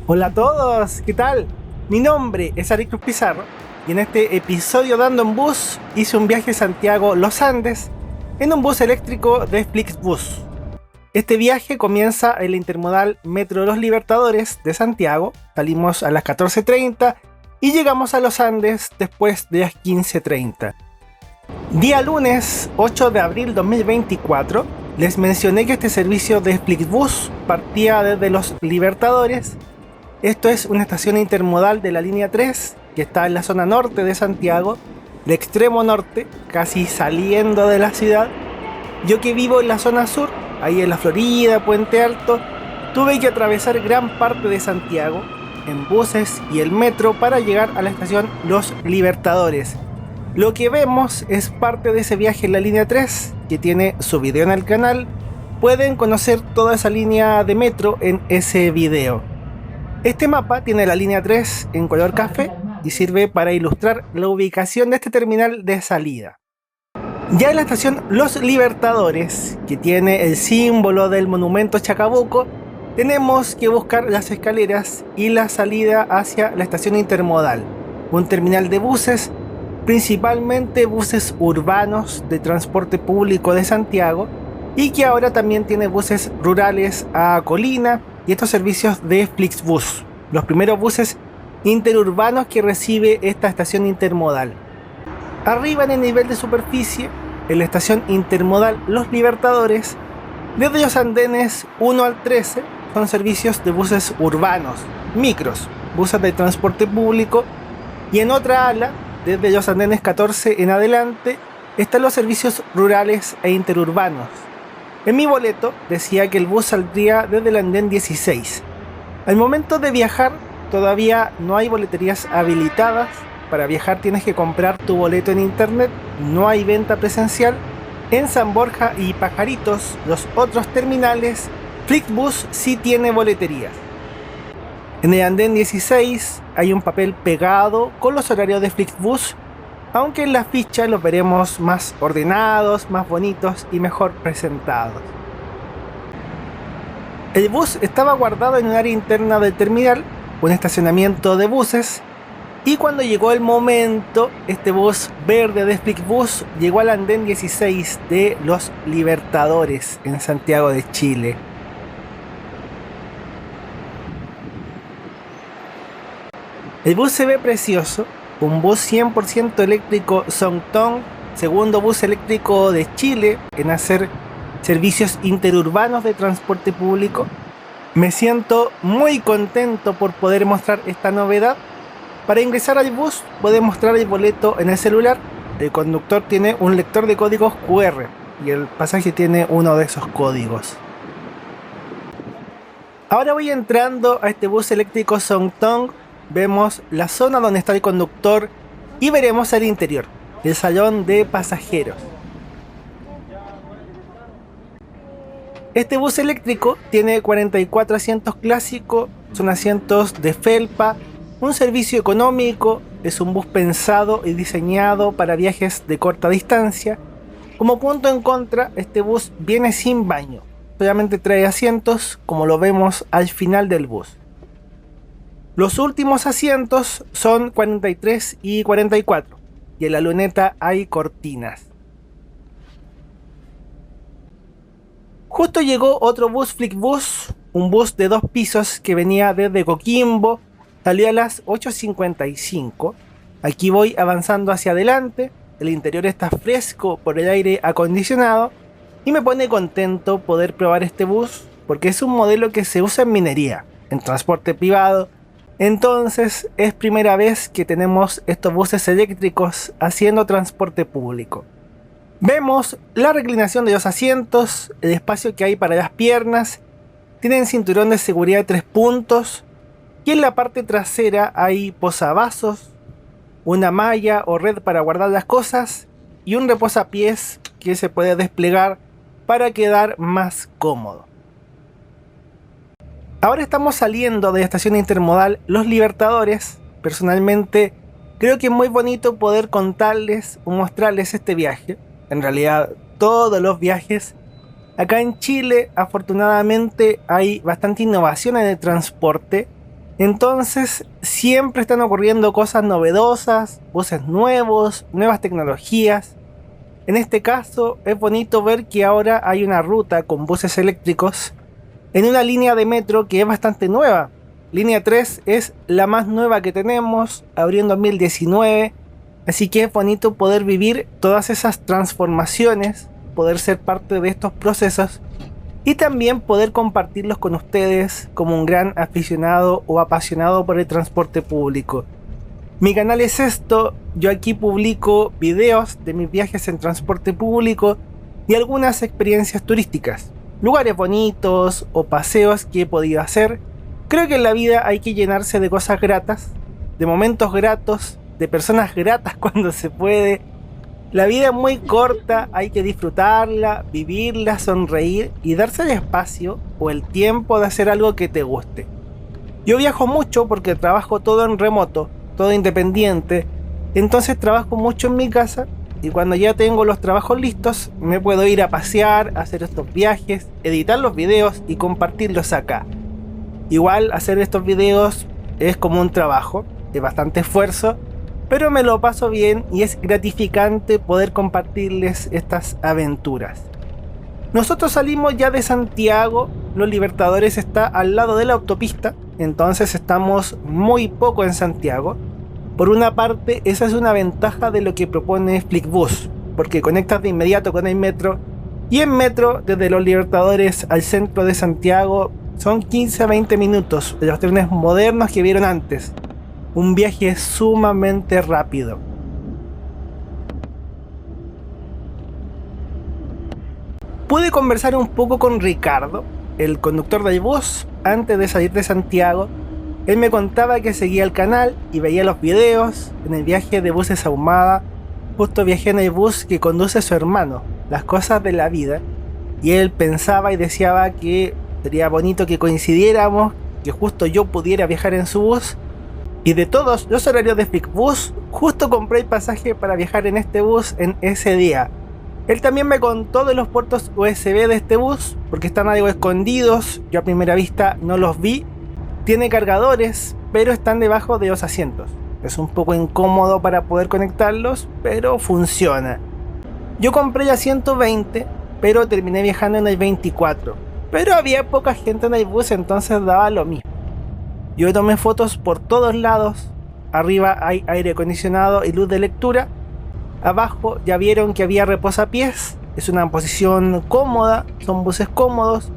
Hola a todos, ¿qué tal? Mi nombre es Ari Cruz Pizarro y en este episodio de Ando en Bus hice un viaje a Santiago-Los Andes en un bus eléctrico de Flixbus. Este viaje comienza en la intermodal Metro Los Libertadores de Santiago, salimos a las 14:30 y llegamos a Los Andes después de las 15:30. Día lunes 8 de abril 2024, les mencioné que este servicio de Flixbus partía desde Los Libertadores. Esto es una estación intermodal de la línea 3 que está en la zona norte de Santiago, el extremo norte, casi saliendo de la ciudad. Yo que vivo en la zona sur, ahí en la Florida, Puente Alto, tuve que atravesar gran parte de Santiago en buses y el metro para llegar a la estación Los Libertadores. Lo que vemos es parte de ese viaje en la línea 3, que tiene su video en el canal. Pueden conocer toda esa línea de metro en ese video. Este mapa tiene la línea 3 en color café y sirve para ilustrar la ubicación de este terminal de salida. Ya en la estación Los Libertadores, que tiene el símbolo del monumento Chacabuco, tenemos que buscar las escaleras y la salida hacia la estación intermodal, un terminal de buses, principalmente buses urbanos de transporte público de Santiago, y que ahora también tiene buses rurales a Colina y estos servicios de Flixbus, los primeros buses interurbanos que recibe esta estación intermodal. Arriba en el nivel de superficie, en la estación intermodal Los Libertadores, desde los andenes 1 al 13 son servicios de buses urbanos, micros, buses de transporte público, y en otra ala, desde los andenes 14 en adelante, están los servicios rurales e interurbanos. En mi boleto decía que el bus saldría desde el andén 16. Al momento de viajar todavía no hay boleterías habilitadas. Para viajar tienes que comprar tu boleto en internet, no hay venta presencial. En San Borja y Pajaritos, los otros terminales, Flixbus sí tiene boleterías. En el andén 16 hay un papel pegado con los horarios de Flixbus, aunque en la ficha los veremos más ordenados, más bonitos y mejor presentados. El bus estaba guardado en un área interna del terminal, un estacionamiento de buses, y cuando llegó el momento, este bus verde de Flixbus llegó al andén 16 de Los Libertadores en Santiago de Chile. El bus se ve precioso. Un bus 100% eléctrico Songtong, segundo bus eléctrico de Chile en hacer servicios interurbanos de transporte público. Me siento muy contento por poder mostrar esta novedad. Para ingresar al bus puede mostrar el boleto en el celular. El conductor tiene un lector de códigos QR y el pasaje tiene uno de esos códigos. Ahora voy entrando a este bus eléctrico Songtong. Vemos la zona donde está el conductor y veremos el interior, el salón de pasajeros. Este bus eléctrico tiene 44 asientos clásicos, son asientos de felpa, un servicio económico, es un bus pensado y diseñado para viajes de corta distancia. Como punto en contra, este bus viene sin baño, solamente trae asientos como lo vemos al final del bus. Los últimos asientos son 43 y 44 y en la luneta hay cortinas. Justo llegó otro bus Flixbus, un bus de 2 pisos que venía desde Coquimbo, salió a las 8:55. Aquí voy avanzando hacia adelante, el interior está fresco por el aire acondicionado y me pone contento poder probar este bus porque es un modelo que se usa en minería, en transporte privado. Entonces es primera vez que tenemos estos buses eléctricos haciendo transporte público. Vemos la reclinación de los asientos, el espacio que hay para las piernas, tienen cinturón de seguridad de 3 puntos y en la parte trasera hay posavasos, una malla o red para guardar las cosas y un reposapiés que se puede desplegar para quedar más cómodo. Ahora estamos saliendo de la estación intermodal Los Libertadores. Personalmente creo que es muy bonito poder contarles o mostrarles este viaje. En realidad todos los viajes. Acá en Chile afortunadamente hay bastante innovación en el transporte. Entonces siempre están ocurriendo cosas novedosas, buses nuevos, nuevas tecnologías. En este caso es bonito ver que ahora hay una ruta con buses eléctricos en una línea de metro que es bastante nueva. Línea 3 es la más nueva que tenemos, abrió en 2019, así que es bonito poder vivir todas esas transformaciones, poder ser parte de estos procesos y también poder compartirlos con ustedes como un gran aficionado o apasionado por el transporte público. Mi canal es esto, yo aquí publico videos de mis viajes en transporte público y algunas experiencias turísticas, lugares bonitos o paseos que he podido hacer. Creo que en la vida hay que llenarse de cosas gratas, de momentos gratos, de personas gratas cuando se puede. La vida es muy corta, hay que disfrutarla, vivirla, sonreír y darse el espacio o el tiempo de hacer algo que te guste. Yo viajo mucho porque trabajo todo en remoto, todo independiente, entonces trabajo mucho en mi casa y cuando ya tengo los trabajos listos me puedo ir a pasear, hacer estos viajes, editar los videos y compartirlos acá. Igual hacer estos videos es como un trabajo, es bastante esfuerzo, pero me lo paso bien y es gratificante poder compartirles estas aventuras. Nosotros salimos ya de Santiago, Los Libertadores está al lado de la autopista, entonces estamos muy poco en Santiago. Por una parte, esa es una ventaja de lo que propone Flixbus, porque conectas de inmediato con el metro, y en metro desde Los Libertadores al centro de Santiago son 15 a 20 minutos de los trenes modernos que vieron antes. Un viaje sumamente rápido. Pude conversar un poco con Ricardo, el conductor del bus, antes de salir de Santiago. Él me contaba que seguía el canal y veía los videos. En el viaje de Buses Ahumada, justo viajé en el bus que conduce su hermano, Las Cosas de la Vida, y él pensaba y deseaba que sería bonito que coincidiéramos, que justo yo pudiera viajar en su bus. Y de todos los horarios de Flixbus, justo compré el pasaje para viajar en este bus en ese día. Él también me contó de los puertos USB de este bus, porque están algo escondidos, yo a primera vista no los vi. Tiene cargadores, pero están debajo de los asientos. Es un poco incómodo para poder conectarlos, pero funciona. Yo compré el 120, pero terminé viajando en el 24. Pero había poca gente en el bus, entonces daba lo mismo. Yo tomé fotos por todos lados. Arriba hay aire acondicionado y luz de lectura. Abajo ya vieron que había reposapiés. Es una posición cómoda, son buses cómodos.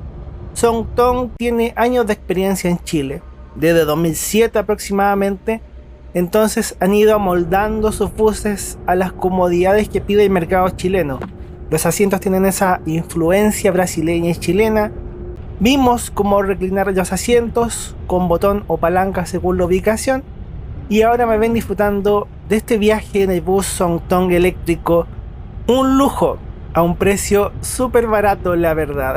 Songtong tiene años de experiencia en Chile, desde 2007 aproximadamente. Entonces han ido amoldando sus buses a las comodidades que pide el mercado chileno. Los asientos tienen esa influencia brasileña y chilena. Vimos cómo reclinar los asientos con botón o palanca según la ubicación. Y ahora me ven disfrutando de este viaje en el bus Songtong eléctrico. Un lujo, a un precio súper barato, la verdad.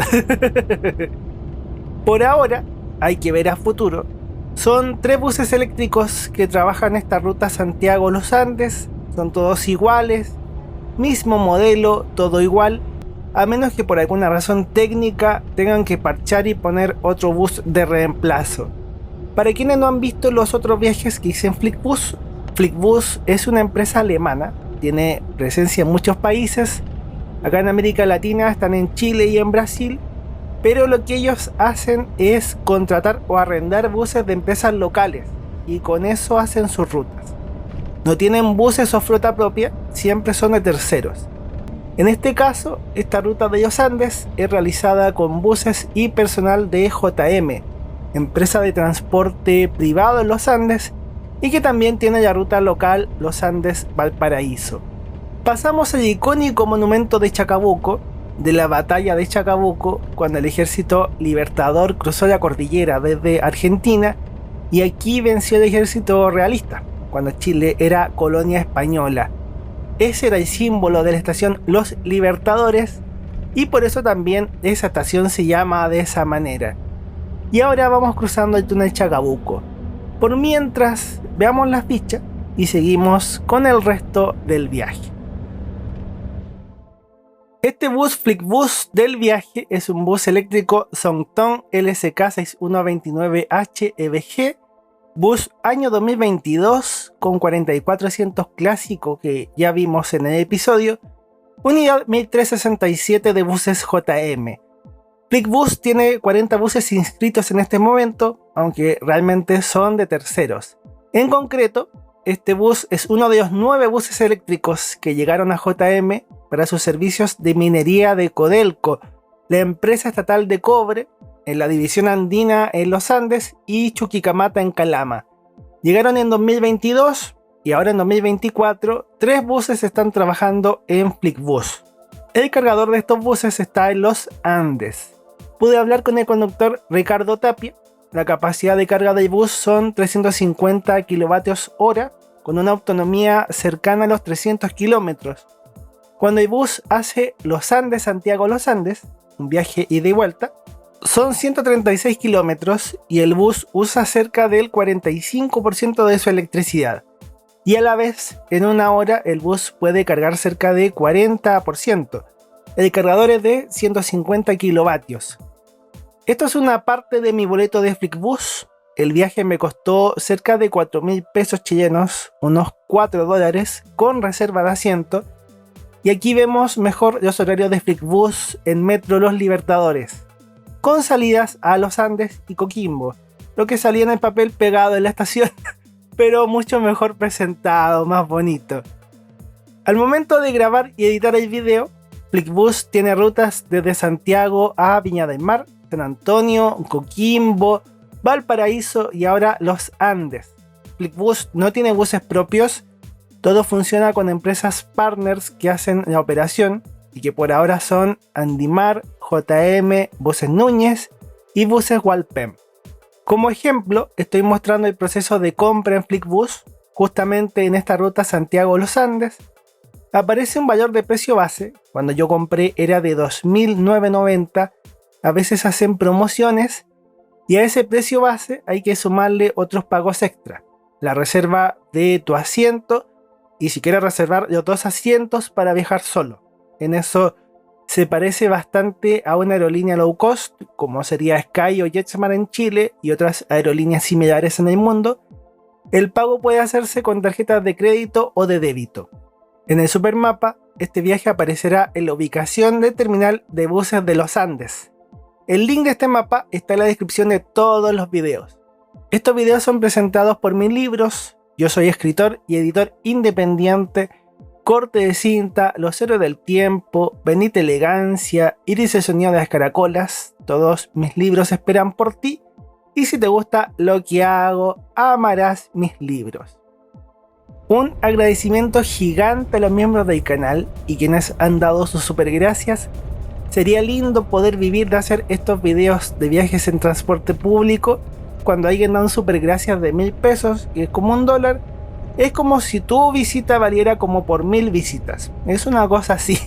Por ahora, hay que ver a futuro. Son 3 buses eléctricos que trabajan esta ruta Santiago-Los Andes. Son todos iguales, mismo modelo, todo igual. A menos que por alguna razón técnica tengan que parchar y poner otro bus de reemplazo. Para quienes no han visto los otros viajes que hice en Flixbus, Flixbus es una empresa alemana, tiene presencia en muchos países. Acá en América Latina están en Chile y en Brasil, pero lo que ellos hacen es contratar o arrendar buses de empresas locales y con eso hacen sus rutas. No tienen buses o flota propia, siempre son de terceros. En este caso, esta ruta de los Andes es realizada con buses y personal de JM, empresa de transporte privado en los Andes, y que también tiene la ruta local Los Andes Valparaíso. Pasamos al icónico monumento de Chacabuco, de la batalla de Chacabuco, cuando el ejército libertador cruzó la cordillera desde Argentina, y aquí venció el ejército realista, cuando Chile era colonia española. Ese era el símbolo de la estación Los Libertadores y por eso también esa estación se llama de esa manera. Y ahora vamos cruzando el túnel Chacabuco. Por mientras, veamos las fichas y seguimos con el resto del viaje. Este bus Flixbus del viaje es un bus eléctrico Songtong LSK 6129H EVG Bus año 2022 con 44 asientos clásico que ya vimos en el episodio. Unidad 1367 de buses JM. Flixbus tiene 40 buses inscritos en este momento, aunque realmente son de terceros. En concreto, este bus es uno de los 9 buses eléctricos que llegaron a JM para sus servicios de minería de Codelco, la empresa estatal de cobre, en la división andina en los Andes y Chuquicamata en Calama. Llegaron en 2022 y ahora en 2024 3 buses están trabajando en Flixbus. El cargador de estos buses está en los Andes. Pude hablar con el conductor Ricardo Tapia. La capacidad de carga del bus son 350 kWh con una autonomía cercana a los 300 kilómetros. Cuando el bus hace Los Andes, Santiago-Los Andes, un viaje ida y vuelta, son 136 kilómetros y el bus usa cerca del 45% de su electricidad. Y a la vez, en una hora, el bus puede cargar cerca de 40%. El cargador es de 150 kilovatios. Esto es una parte de mi boleto de Flixbus. El viaje me costó cerca de 4.000 pesos chilenos, unos $4, con reserva de asiento. Y aquí vemos mejor los horarios de Flixbus en Metro Los Libertadores, con salidas a Los Andes y Coquimbo, lo que salía en el papel pegado en la estación, pero mucho mejor presentado, más bonito. Al momento de grabar y editar el video, Flixbus tiene rutas desde Santiago a Viña del Mar, San Antonio, Coquimbo, Valparaíso y ahora Los Andes. Flixbus no tiene buses propios, todo funciona con empresas partners que hacen la operación y que por ahora son Andimar, JM, Buses Núñez y Buses Walpem. Como ejemplo, estoy mostrando el proceso de compra en Flixbus. Justamente en esta ruta Santiago-Los Andes aparece un valor de precio base. Cuando yo compré era de 2.990. A veces hacen promociones y a ese precio base hay que sumarle otros pagos extra. La reserva de tu asiento y si quieres reservar los 2 asientos para viajar solo. En eso se parece bastante a una aerolínea low cost como sería Sky o JetSmart en Chile y otras aerolíneas similares en el mundo. El pago puede hacerse con tarjetas de crédito o de débito. En el supermapa, este viaje aparecerá en la ubicación del terminal de buses de Los Andes. El link de este mapa está en la descripción de todos los videos. Estos videos son presentados por mis libros. Yo soy escritor y editor independiente. Corte de cinta, Los Héroes del Tiempo, Bendita Elegancia, Iris el Sonido de las Caracolas. Todos mis libros esperan por ti. Y si te gusta lo que hago, amarás mis libros. Un agradecimiento gigante a los miembros del canal y quienes han dado sus super gracias. Sería lindo poder vivir de hacer estos videos de viajes en transporte público. Cuando alguien da un super gracias de 1.000 pesos, que es como $1, es como si tu visita valiera como por 1.000 visitas. Es una cosa así.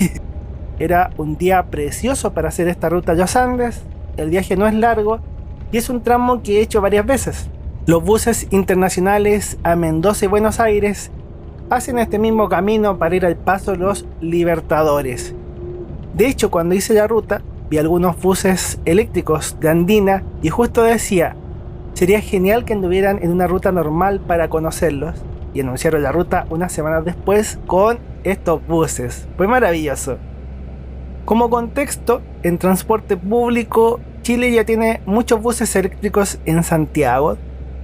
Era un día precioso para hacer esta ruta a Los Andes. El viaje no es largo y es un tramo que he hecho varias veces. Los buses internacionales a Mendoza y Buenos Aires hacen este mismo camino para ir al paso Los Libertadores. De hecho, cuando hice la ruta, vi algunos buses eléctricos de Andina y justo decía, sería genial que anduvieran en una ruta normal para conocerlos. Y anunciaron la ruta unas semanas después con estos buses. Fue maravilloso. Como contexto, en transporte público, Chile ya tiene muchos buses eléctricos en Santiago.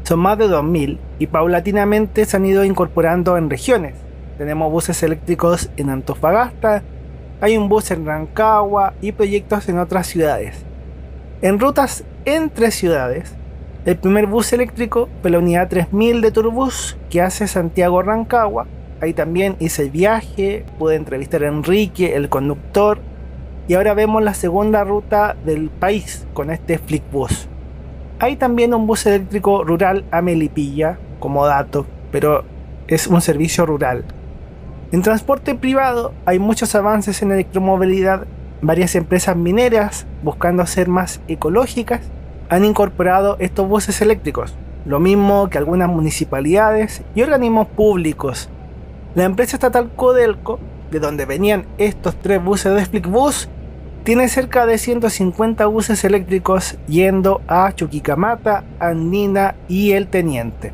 Son más de 2.000 y paulatinamente se han ido incorporando en regiones. Tenemos buses eléctricos en Antofagasta, hay un bus en Rancagua y proyectos en otras ciudades. En rutas entre ciudades, el primer bus eléctrico fue la unidad 3000 de Turbus que hace Santiago-Rancagua. Ahí también hice el viaje, pude entrevistar a Enrique, el conductor, y ahora vemos la segunda ruta del país con este Flixbus. Hay también un bus eléctrico rural a Melipilla, como dato, pero es un servicio rural. En transporte privado hay muchos avances en electromovilidad. Varias empresas mineras, buscando ser más ecológicas, han incorporado estos buses eléctricos, lo mismo que algunas municipalidades y organismos públicos. La empresa estatal Codelco, de donde venían estos 3 buses de Flixbus, Tiene cerca de 150 buses eléctricos yendo a Chuquicamata, Andina y El Teniente.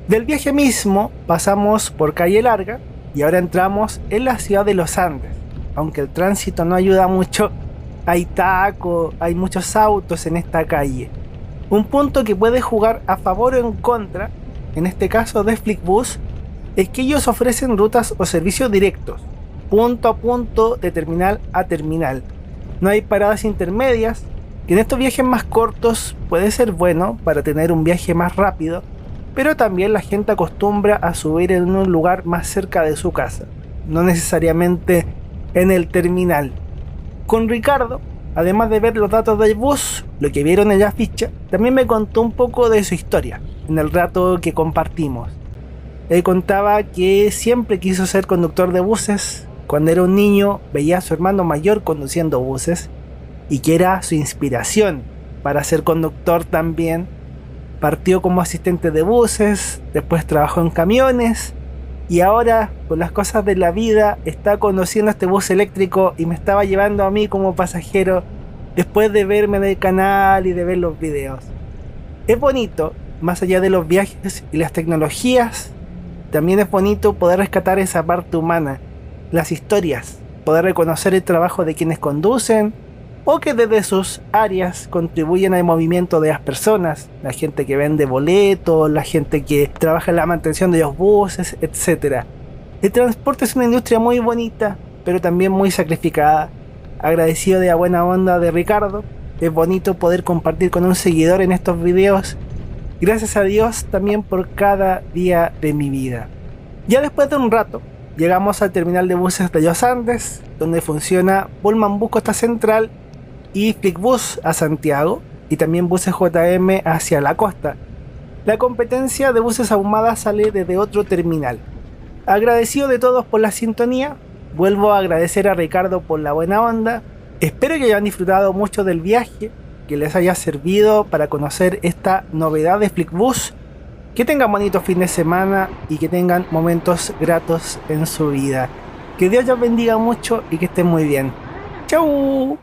Del viaje mismo pasamos por Calle Larga y ahora entramos en la ciudad de Los Andes. Aunque el tránsito no ayuda mucho, hay taco, hay muchos autos en esta calle. Un punto que puede jugar a favor o en contra, en este caso de Flixbus, es que ellos ofrecen rutas o servicios directos, punto a punto, de terminal a terminal. No hay paradas intermedias, que en estos viajes más cortos puede ser bueno para tener un viaje más rápido, pero también la gente acostumbra a subir en un lugar más cerca de su casa, no necesariamente en el terminal. Con Ricardo, además de ver los datos del bus, lo que vieron en la ficha, también me contó un poco de su historia en el rato que compartimos. Él contaba que siempre quiso ser conductor de buses. Cuando era un niño veía a su hermano mayor conduciendo buses y que era su inspiración para ser conductor también. Partió como asistente de buses, después trabajó en camiones y ahora, con las cosas de la vida, está conociendo este bus eléctrico y me estaba llevando a mí como pasajero después de verme en el canal y de ver los videos. Es bonito, más allá de los viajes y las tecnologías, también es bonito poder rescatar esa parte humana, las historias, poder reconocer el trabajo de quienes conducen o que desde sus áreas contribuyen al movimiento de las personas, la gente que vende boletos, la gente que trabaja en la mantención de los buses, etc. El transporte es una industria muy bonita, pero también muy sacrificada. Agradecido de la buena onda de Ricardo, es bonito poder compartir con un seguidor en estos videos. Gracias a Dios también por cada día de mi vida. Ya después de un rato, llegamos al terminal de buses de Los Andes, donde funciona Pullman Bus Costa Central y Flixbus a Santiago, y también buses JM hacia la costa. La competencia de buses ahumadas sale desde otro terminal. Agradecido de todos por la sintonía, vuelvo a agradecer a Ricardo por la buena onda. Espero que hayan disfrutado mucho del viaje, que les haya servido para conocer esta novedad de Flixbus. Que tengan bonito fin de semana y que tengan momentos gratos en su vida. Que Dios los bendiga mucho y que estén muy bien. ¡Chau!